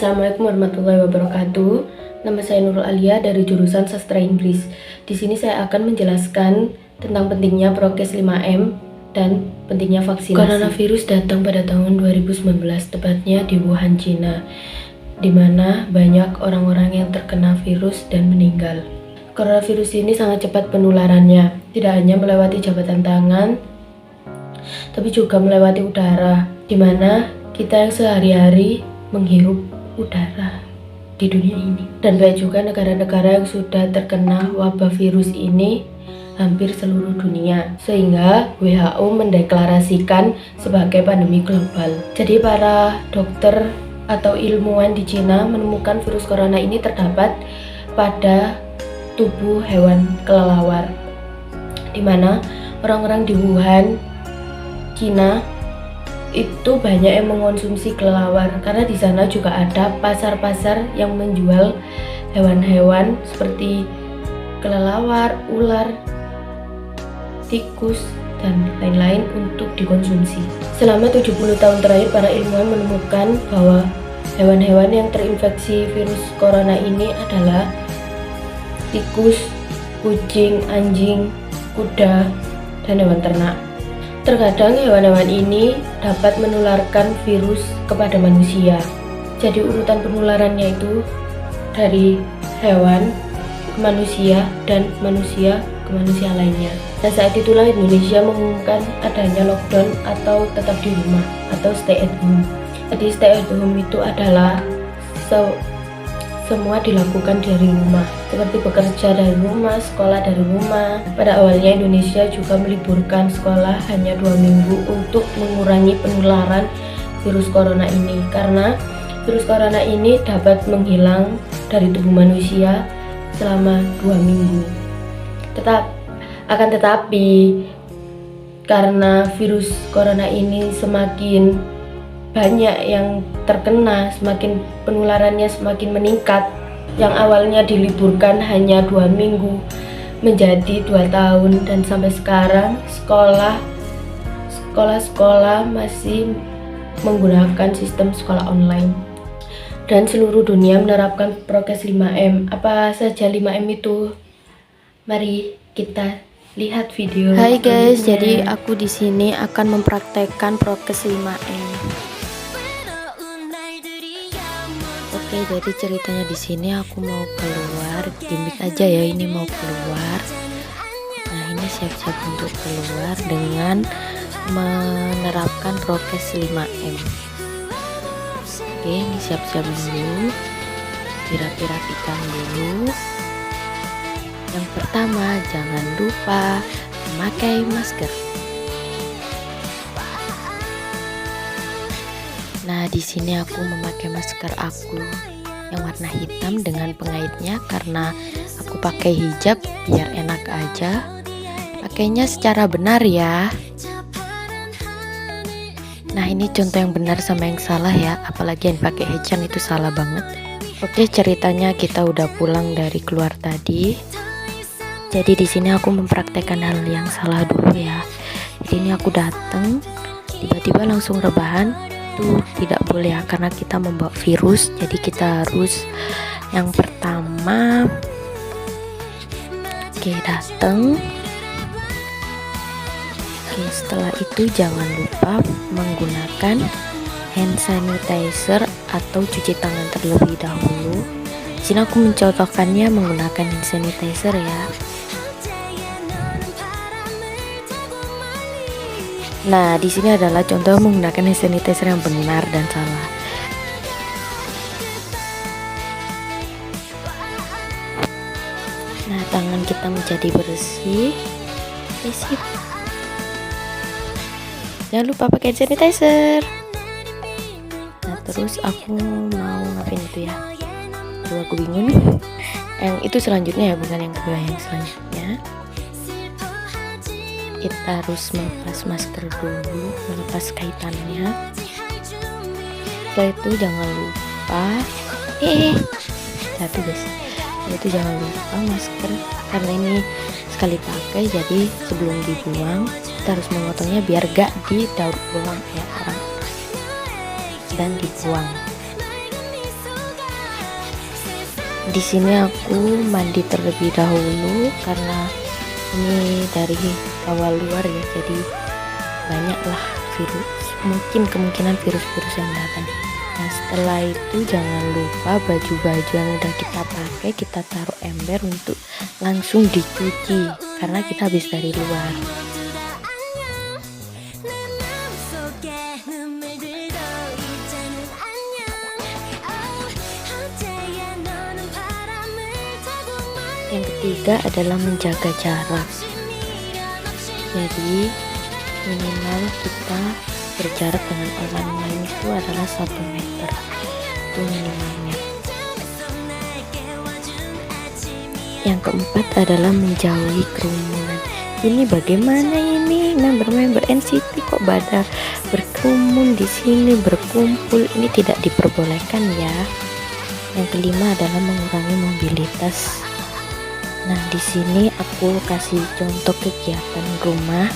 Assalamualaikum warahmatullahi wabarakatuh. Nama saya Nurul Alia dari jurusan Sastra Inggris. Di sini saya akan menjelaskan tentang pentingnya prokes 5M dan pentingnya vaksinasi. Coronavirus datang pada tahun 2019, tepatnya di Wuhan, Cina, di mana banyak orang-orang yang terkena virus dan meninggal. Coronavirus ini sangat cepat penularannya, tidak hanya melewati jabatan tangan, tapi juga melewati udara, di mana kita yang sehari-hari menghirup udara di dunia ini. Dan banyak juga negara-negara yang sudah terkena wabah virus ini hampir seluruh dunia, sehingga WHO mendeklarasikan sebagai pandemi global. Jadi para dokter atau ilmuwan di Cina menemukan virus corona ini terdapat pada tubuh hewan kelelawar, di mana orang-orang di Wuhan, Cina itu banyak yang mengonsumsi kelelawar karena di sana juga ada pasar-pasar yang menjual hewan-hewan seperti kelelawar, ular, tikus, dan lain-lain untuk dikonsumsi. Selama 70 tahun terakhir, para ilmuwan menemukan bahwa hewan-hewan yang terinfeksi virus corona ini adalah tikus, kucing, anjing, kuda, dan hewan ternak. Terkadang hewan-hewan ini dapat menularkan virus kepada manusia. Jadi urutan penularannya itu dari hewan ke manusia dan manusia ke manusia lainnya. Dan saat itulah Indonesia mengumumkan adanya lockdown atau tetap di rumah atau stay at home. Jadi stay at home itu adalah semua dilakukan dari rumah, seperti bekerja dari rumah, sekolah dari rumah. Pada awalnya Indonesia juga meliburkan sekolah hanya 2 minggu untuk mengurangi penularan virus corona ini, karena virus corona ini dapat menghilang dari tubuh manusia selama 2 minggu. Tetapi karena virus corona ini semakin banyak yang terkena, semakin penularannya semakin meningkat. Yang awalnya diliburkan hanya 2 minggu menjadi 2 tahun, dan sampai sekarang sekolah-sekolah masih menggunakan sistem sekolah online. Dan seluruh dunia menerapkan prokes 5M. Apa saja 5M itu? Mari kita lihat video. Hai guys, jadi aku di sini akan mempraktekkan prokes 5M. Oke, jadi ceritanya di sini aku mau keluar, gimmick aja ya, ini mau keluar. Nah, ini siap-siap untuk keluar dengan menerapkan prokes 5M. Oke, ini siap-siap dulu, dirapi-rapikan dulu. Yang pertama, jangan lupa memakai masker. Nah, di sini aku memakai masker aku yang warna hitam dengan pengaitnya karena aku pakai hijab biar enak aja. Pakainya secara benar ya. Nah, ini contoh yang benar sama yang salah ya. Apalagi yang pakai hijab itu salah banget. Oke, ceritanya kita udah pulang dari keluar tadi. Jadi di sini aku mempraktekkan hal yang salah dulu ya. Jadi ini aku datang, tiba-tiba langsung rebahan. Itu tidak boleh ya, karena kita membawa virus. Jadi kita harus yang pertama, oke, datang. Oke, setelah itu jangan lupa menggunakan hand sanitizer atau cuci tangan terlebih dahulu. Di sini aku mencontohkannya menggunakan hand sanitizer ya. Nah, di sini adalah contoh menggunakan hand sanitizer yang benar dan salah. Nah, tangan kita menjadi bersih. Sip. Jangan lupa pakai hand sanitizer. Nah, terus aku mau ngapain itu ya? Aduh, aku bingung. Yang itu selanjutnya ya, bukan yang kedua, yang selanjutnya. Kita harus melepas masker dulu, melepas kaitannya. Setelah itu jangan lupa jatuh guys. Setelah itu jangan lupa masker, karena ini sekali pakai, jadi sebelum dibuang kita harus memotongnya biar gak didaur ulang ya orang dan dibuang. Di sini aku mandi terlebih dahulu karena ini dari awal luar ya, jadi banyaklah virus, mungkin kemungkinan virus-virus yang datang. Nah setelah itu jangan lupa baju-baju yang udah kita pakai kita taruh ember untuk langsung dicuci karena kita habis dari luar. Yang ketiga adalah menjaga jarak. Jadi minimal kita berjarak dengan orang lain itu adalah 1 meter. Itu minimalnya. Yang keempat adalah menjauhi kerumunan. Ini bagaimana ini member-member NCT kok pada berkerumun di sini berkumpul, ini tidak diperbolehkan ya. Yang kelima adalah mengurangi mobilitas. Nah, di sini aku kasih contoh kegiatan rumah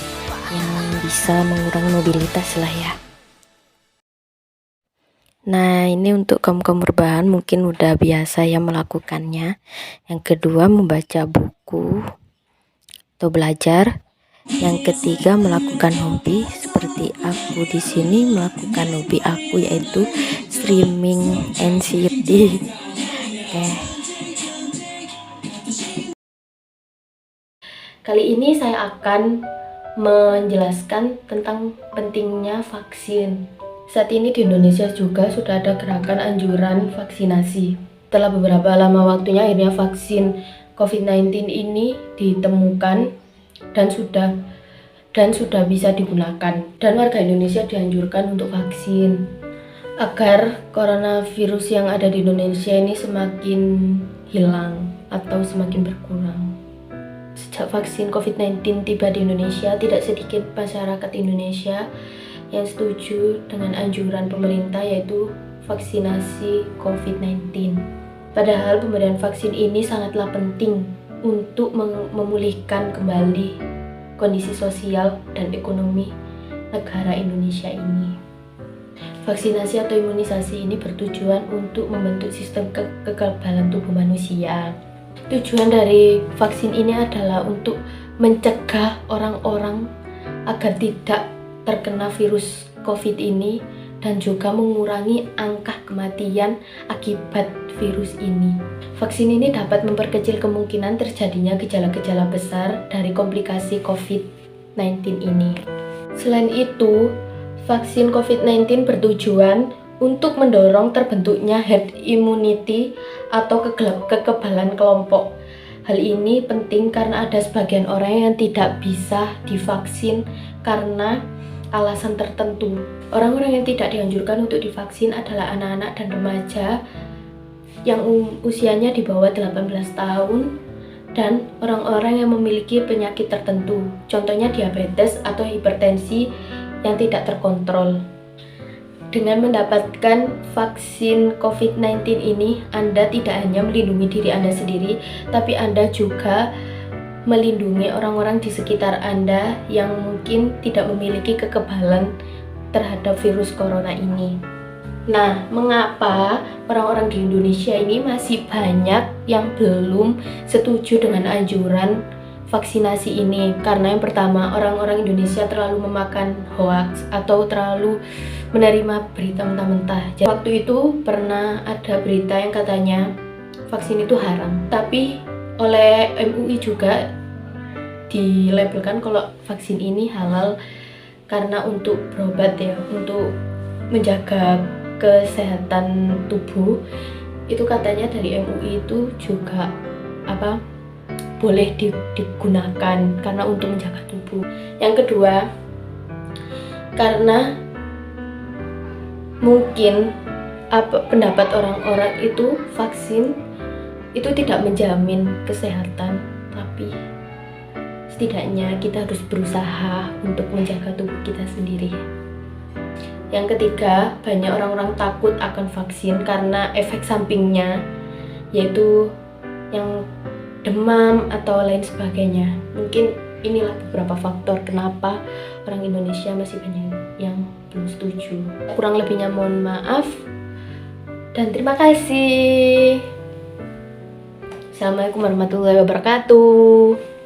yang bisa mengurangi mobilitas lah ya. Nah, ini untuk kaum berbahan mungkin udah biasa ya melakukannya. Yang kedua, membaca buku atau belajar. Yang ketiga, melakukan hobi seperti aku di sini melakukan hobi aku yaitu streaming NCT. Oke. Kali ini saya akan menjelaskan tentang pentingnya vaksin. Saat ini di Indonesia juga sudah ada gerakan anjuran vaksinasi. Setelah beberapa lama waktunya akhirnya vaksin COVID-19 ini ditemukan dan sudah bisa digunakan. Dan warga Indonesia dianjurkan untuk vaksin agar coronavirus yang ada di Indonesia ini semakin hilang atau semakin berkurang. Sejak vaksin COVID-19 tiba di Indonesia, tidak sedikit masyarakat Indonesia yang setuju dengan anjuran pemerintah yaitu vaksinasi COVID-19. Padahal pemberian vaksin ini sangatlah penting untuk memulihkan kembali kondisi sosial dan ekonomi negara Indonesia ini. Vaksinasi atau imunisasi ini bertujuan untuk membentuk sistem kekebalan tubuh manusia. Tujuan dari vaksin ini adalah untuk mencegah orang-orang agar tidak terkena virus COVID ini dan juga mengurangi angka kematian akibat virus ini. Vaksin ini dapat memperkecil kemungkinan terjadinya gejala-gejala besar dari komplikasi COVID-19 ini. Selain itu, vaksin COVID-19 bertujuan untuk mendorong terbentuknya herd immunity atau kekebalan kelompok. Hal ini penting karena ada sebagian orang yang tidak bisa divaksin karena alasan tertentu. Orang-orang yang tidak dianjurkan untuk divaksin adalah anak-anak dan remaja yang usianya di bawah 18 tahun dan orang-orang yang memiliki penyakit tertentu, contohnya diabetes atau hipertensi yang tidak terkontrol. Dengan mendapatkan vaksin COVID-19 ini, Anda tidak hanya melindungi diri Anda sendiri, tapi Anda juga melindungi orang-orang di sekitar Anda yang mungkin tidak memiliki kekebalan terhadap virus corona ini. Nah, mengapa orang-orang di Indonesia ini masih banyak yang belum setuju dengan anjuran vaksinasi ini? Karena yang pertama, orang-orang Indonesia terlalu memakan hoax atau terlalu menerima berita mentah-mentah. Jadi, waktu itu pernah ada berita yang katanya vaksin itu haram, tapi oleh MUI juga dilabelkan kalau vaksin ini halal karena untuk berobat ya, untuk menjaga kesehatan tubuh. Itu katanya dari MUI itu juga boleh digunakan karena untuk menjaga tubuh. Yang kedua, karena mungkin pendapat orang-orang itu vaksin itu tidak menjamin kesehatan, tapi setidaknya kita harus berusaha untuk menjaga tubuh kita sendiri. Yang ketiga, banyak orang-orang takut akan vaksin karena efek sampingnya, yaitu yang demam atau lain sebagainya. Mungkin inilah beberapa faktor kenapa orang Indonesia masih banyak yang belum setuju. Kurang lebihnya mohon maaf dan terima kasih. Assalamualaikum warahmatullahi wabarakatuh.